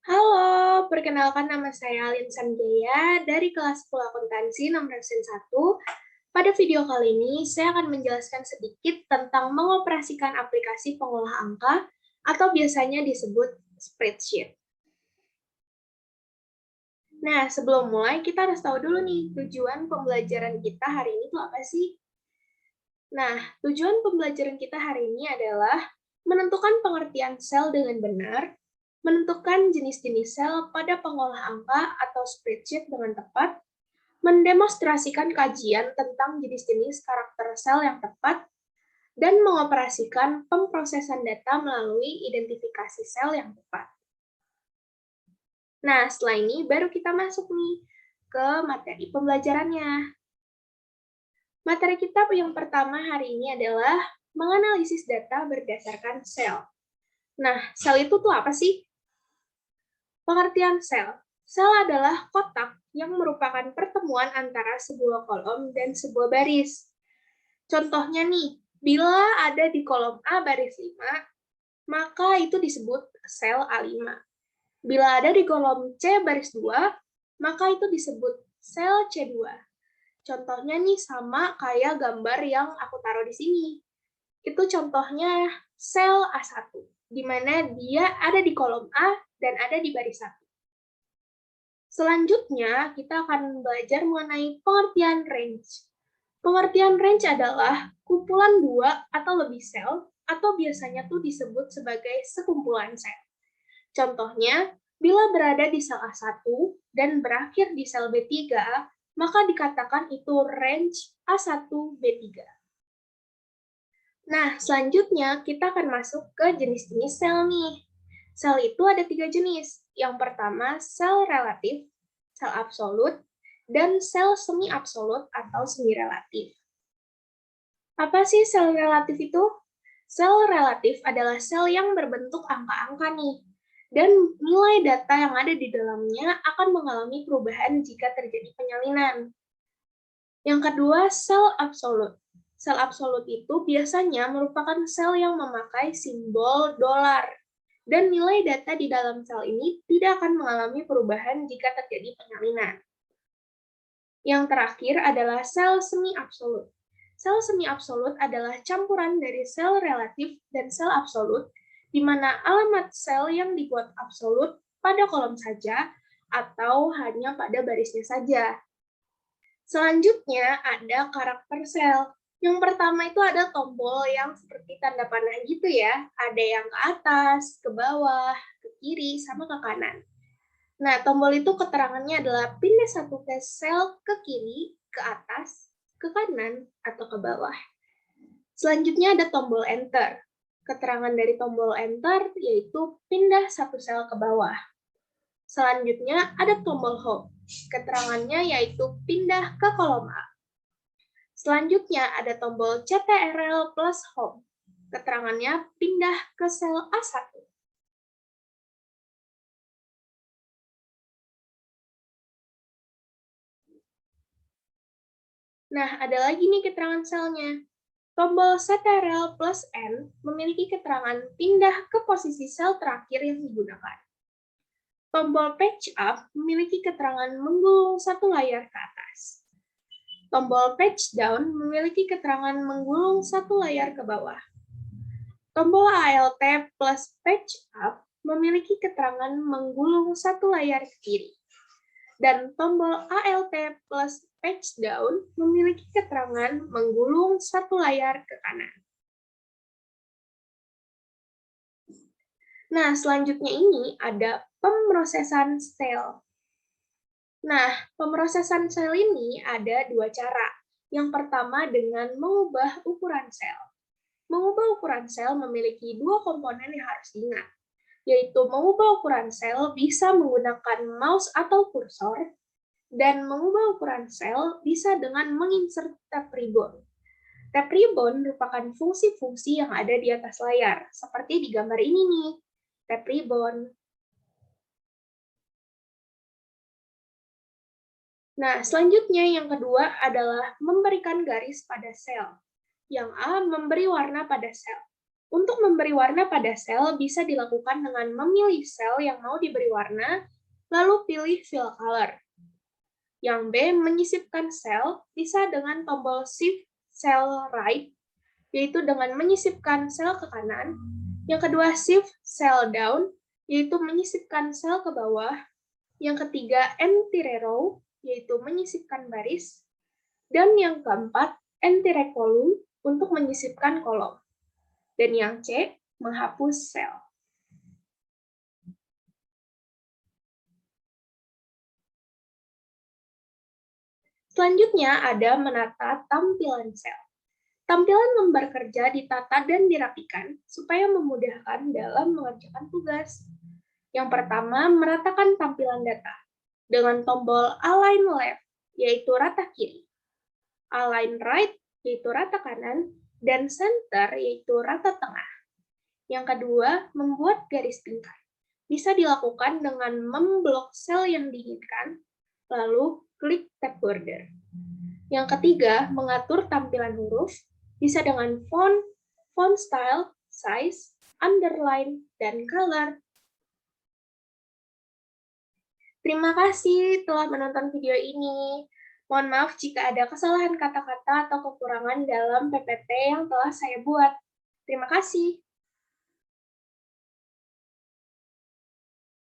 Halo, perkenalkan nama saya Lin Sanjaya dari kelas 10 Akuntansi nomor absen 1. Pada video kali ini, saya akan menjelaskan sedikit tentang mengoperasikan aplikasi pengolah angka atau biasanya disebut spreadsheet. Nah, sebelum mulai, kita harus tahu dulu nih, tujuan pembelajaran kita hari ini tuh apa sih? Nah, tujuan pembelajaran kita hari ini adalah menentukan pengertian sel dengan benar, menentukan jenis-jenis sel pada pengolah angka atau spreadsheet dengan tepat, mendemonstrasikan kajian tentang jenis-jenis karakter sel yang tepat, dan mengoperasikan pemrosesan data melalui identifikasi sel yang tepat. Nah, setelah ini baru kita masuk nih ke materi pembelajarannya. Materi kita yang pertama hari ini adalah menganalisis data berdasarkan sel. Nah, sel itu tuh apa sih? Pengertian sel. Sel adalah kotak yang merupakan pertemuan antara sebuah kolom dan sebuah baris. Contohnya nih, bila ada di kolom A baris 5, maka itu disebut sel A5. Bila ada di kolom C baris 2, maka itu disebut sel C2. Contohnya nih sama kayak gambar yang aku taruh di sini. Itu contohnya sel A1, di mana dia ada di kolom A dan ada di baris 1. Selanjutnya, kita akan belajar mengenai pengertian range. Pengertian range adalah kumpulan dua atau lebih sel, atau biasanya tuh disebut sebagai sekumpulan sel. Contohnya, bila berada di sel A1 dan berakhir di sel B3, maka dikatakan itu range A1-B3. Nah, selanjutnya kita akan masuk ke jenis-jenis sel nih. Sel itu ada 3 jenis. Yang pertama, sel relatif, sel absolut, dan sel semi-absolut atau semi-relatif. Apa sih sel relatif itu? Sel relatif adalah sel yang berbentuk angka-angka nih, dan nilai data yang ada di dalamnya akan mengalami perubahan jika terjadi penyalinan. Yang kedua, sel absolut. Sel absolut itu biasanya merupakan sel yang memakai simbol dolar, dan nilai data di dalam sel ini tidak akan mengalami perubahan jika terjadi penyalinan. Yang terakhir adalah sel semi-absolut. Sel semi-absolut adalah campuran dari sel relatif dan sel absolut, di mana alamat sel yang dibuat absolut pada kolom saja atau hanya pada barisnya saja. Selanjutnya ada karakter sel. Yang pertama itu ada tombol yang seperti tanda panah gitu ya. Ada yang ke atas, ke bawah, ke kiri, sama ke kanan. Nah, tombol itu keterangannya adalah pindah satu ke sel ke kiri, ke atas, ke kanan, atau ke bawah. Selanjutnya ada tombol enter. Keterangan dari tombol enter yaitu pindah satu sel ke bawah. Selanjutnya ada tombol home. Keterangannya yaitu pindah ke kolom A. Selanjutnya ada tombol CTRL plus home. Keterangannya pindah ke sel A1. Nah, ada lagi nih keterangan selnya. Tombol CTRL plus N memiliki keterangan pindah ke posisi sel terakhir yang digunakan. Tombol page up memiliki keterangan menggulung satu layar ke atas. Tombol page down memiliki keterangan menggulung satu layar ke bawah. Tombol ALT plus page up memiliki keterangan menggulung satu layar ke kiri. Dan tombol ALT plus page down memiliki keterangan menggulung satu layar ke kanan. Nah, selanjutnya ini ada pemrosesan sel. Nah, pemrosesan sel ini ada dua cara. Yang pertama dengan mengubah ukuran sel. Mengubah ukuran sel memiliki dua komponen yang harus diingat, yaitu mengubah ukuran sel bisa menggunakan mouse atau kursor, dan mengubah ukuran sel bisa dengan menginsert tab ribbon. Tab ribbon merupakan fungsi-fungsi yang ada di atas layar, seperti di gambar ini nih, tab ribbon. Nah, selanjutnya yang kedua adalah memberikan garis pada sel. Yang A memberi warna pada sel. Untuk memberi warna pada sel bisa dilakukan dengan memilih sel yang mau diberi warna, lalu pilih fill color. Yang B, menyisipkan sel bisa dengan tombol Shift Cell Right, yaitu dengan menyisipkan sel ke kanan. Yang kedua, Shift Cell Down, yaitu menyisipkan sel ke bawah. Yang ketiga, anti-row, yaitu menyisipkan baris. Dan yang keempat, anti-column, untuk menyisipkan kolom. Dan yang C, menghapus sel. Selanjutnya ada menata tampilan sel. Tampilan lembar kerja ditata dan dirapikan supaya memudahkan dalam mengerjakan tugas. Yang pertama, meratakan tampilan data dengan tombol Align Left, yaitu rata kiri, Align Right, yaitu rata kanan, dan Center, yaitu rata tengah. Yang kedua, membuat garis tingkat. Bisa dilakukan dengan memblok sel yang diinginkan, lalu klik tab border. Yang ketiga, mengatur tampilan huruf, bisa dengan font, font style, size, underline, dan color. Terima kasih telah menonton video ini. Mohon maaf jika ada kesalahan kata-kata atau kekurangan dalam PPT yang telah saya buat. Terima kasih.